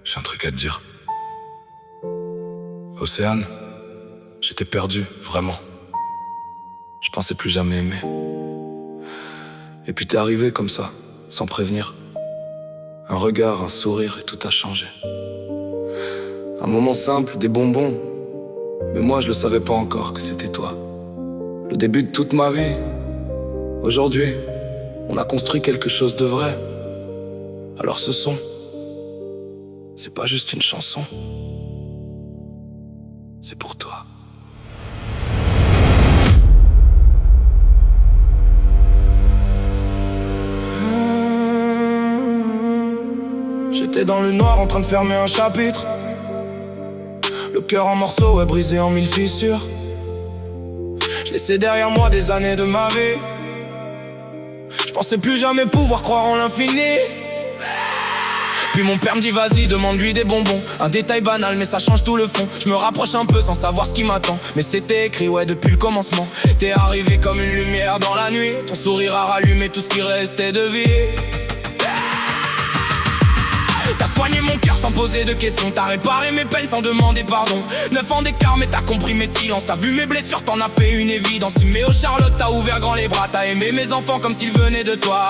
J'ai un truc à te dire. Océane, j'étais perdu, vraiment. Je pensais plus jamais aimer. Et puis t'es arrivé comme ça, sans prévenir. Un regard, un sourire et tout a changé. Un moment simple, des bonbons. Mais moi je le savais pas encore que c'était toi. Le début de toute ma vie. Aujourd'hui, on a construit quelque chose de vrai. Alors ce son, c'est pas juste une chanson. C'est pour toi. J'étais dans le noir en train de fermer un chapitre. Le cœur en morceaux est brisé en mille fissures. Je laissais derrière moi des années de ma vie. Je pensais plus jamais pouvoir croire en l'infini. Puis mon père me dit vas-y, demande-lui des bonbons. Un détail banal mais ça change tout le fond. Je me rapproche un peu sans savoir ce qui m'attend. Mais c'était écrit ouais depuis le commencement. T'es arrivé comme une lumière dans la nuit. Ton sourire a rallumé tout ce qui restait de vie. T'as soigné mon cœur sans poser de questions. T'as réparé mes peines sans demander pardon. 9 ans d'écart mais t'as compris mes silences. T'as vu mes blessures, t'en as fait une évidence. Timéo Charlotte, t'as ouvert grand les bras. T'as aimé mes enfants comme s'ils venaient de toi.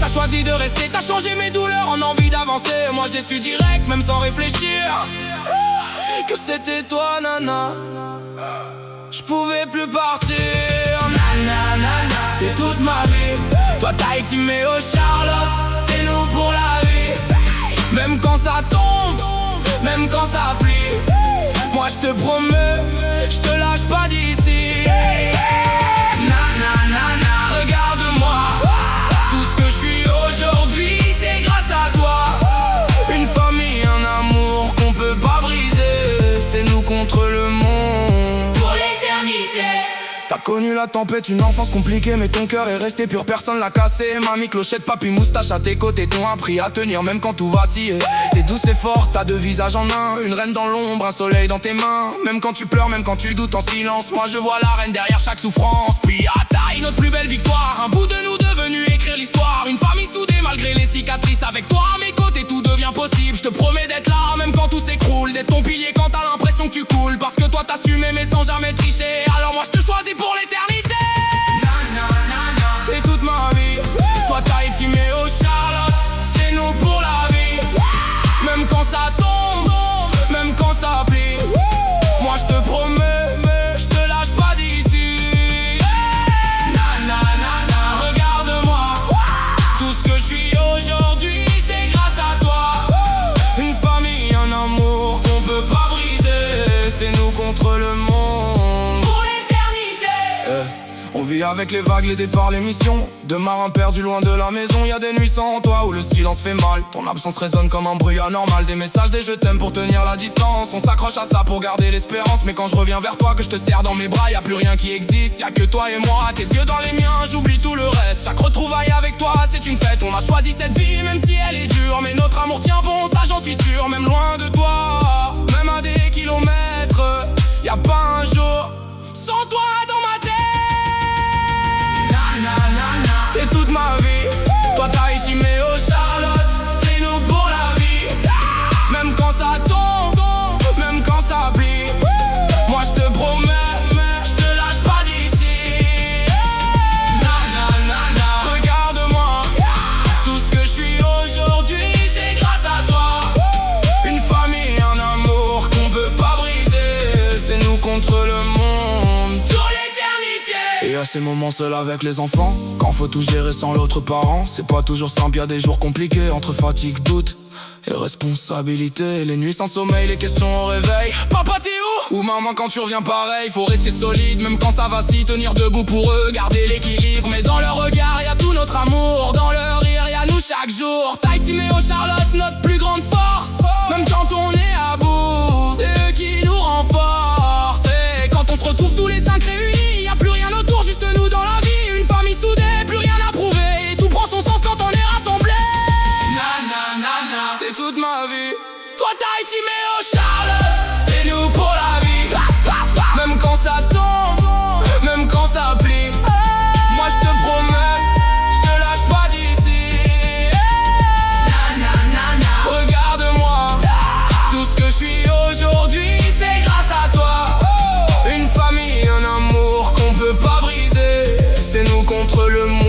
T'as choisi de rester, t'as changé mes douleurs en envie d'avancer. Moi j'ai su direct, même sans réfléchir, que c'était toi, nana. Je pouvais plus partir, nana, nana. T'es toute ma vie. Toi Tahiti, mais oh Charlotte, c'est nous pour la vie. Même quand ça tombe, même quand ça plie. Moi je te promets, je te lâche pas d'ici. Nana, nana, regarde-moi. Tout ce que je suis aujourd'hui, c'est grâce à toi. Une famille, un amour qu'on peut pas briser. C'est nous contre le monde. Pour l'éternité. T'as connu la tempête, une enfance compliquée. Mais ton cœur est resté pur, personne l'a cassé. Mamie, clochette, papy, moustache à tes côtés t'ont appris à tenir même quand tout vacille. T'es douce et forte, t'as deux visages en un. Une reine dans l'ombre, un soleil dans tes mains. Même quand tu pleures, même quand tu doutes en silence. Moi je vois la reine derrière chaque souffrance. Puis à taille, notre plus belle victoire. Un bout de nous devenu écrire l'histoire. Une famille soudée malgré les cicatrices. Avec toi à mes côtés tout devient possible. Je te promets d'être là même quand tout s'écroule. D'être ton pilier quand t'as l'impression que tu coules. Parce que toi t'as su m'aimer sans jamais tricher. Alors moi je te choisis pour l'éternité. T'es toute ma vie. Toi Tahiti, mais oh Charlotte, c'est nous pour la vie. Même quand ça tombe, même quand ça plie. Moi je te promets, je te lâche pas d'ici. Nana, nana, regarde-moi. Tout ce que je suis aujourd'hui, c'est grâce à toi. Une famille, un amour qu'on peut pas briser. C'est nous contre le monde. Pour l'éternité. On vit avec les vagues, les départs, les missions. De marins perdus loin de la maison. Y'a des nuits sans toi où le silence fait mal. Ton absence résonne comme un bruit anormal. Des messages, des je t'aime pour tenir la distance. On s'accroche à ça pour garder l'espérance. Mais quand je reviens vers toi, que je te serre dans mes bras, y'a plus rien qui existe, y'a que toi et moi. Tes yeux dans les miens, j'oublie tout le reste. Chaque retrouvaille avec toi, c'est une fête. On a choisi cette vie, même si elle est dure. Mais notre amour tient bon, ça j'en suis sûr. Même loin de toi, même à des kilomètres, y'a pas un jour sans toi dans ma tête. T'es toute ma vie. Toi Tahiti, mais oh Charlotte, c'est nous pour la vie. Même quand ça tombe, même quand ça plie. Moi je te promets, je te lâche pas d'ici. Nana, nana, regarde-moi. Tout ce que je suis aujourd'hui, c'est grâce à toi. Une famille, un amour qu'on peut pas briser. C'est nous contre le monde. Pour l'éternité. Et à ces moments seuls avec les enfants, quand faut tout gérer sans l'autre parent, c'est pas toujours simple, y'a des jours compliqués. Entre fatigue, doute et responsabilité. Les nuits sans sommeil, les questions au réveil. Papa t'es où? Ou maman quand tu reviens pareil. Faut rester solide même quand ça vacille. Tenir debout pour eux, garder l'équilibre. Mais dans leur regard y'a tout notre amour. Dans leur rire y'a nous chaque jour. Tahiti, mais oh Charlotte, notre plus grande force. Même quand on est à bout, c'est eux qui nous renforcent. Et quand on se retrouve tous les 5 réunis, y'a plus rien autour, juste nous dans la vie. Une famille soudée, plus rien à prouver. Et tout prend son sens quand on est rassemblés. Nana, nana, t'es toute ma vie. Toi Tahiti, mais oh Charlotte, c'est nous pour la vie. Même quand ça tombe, même quand ça plie. Moi je te promets, je te lâche pas d'ici. contre le monde.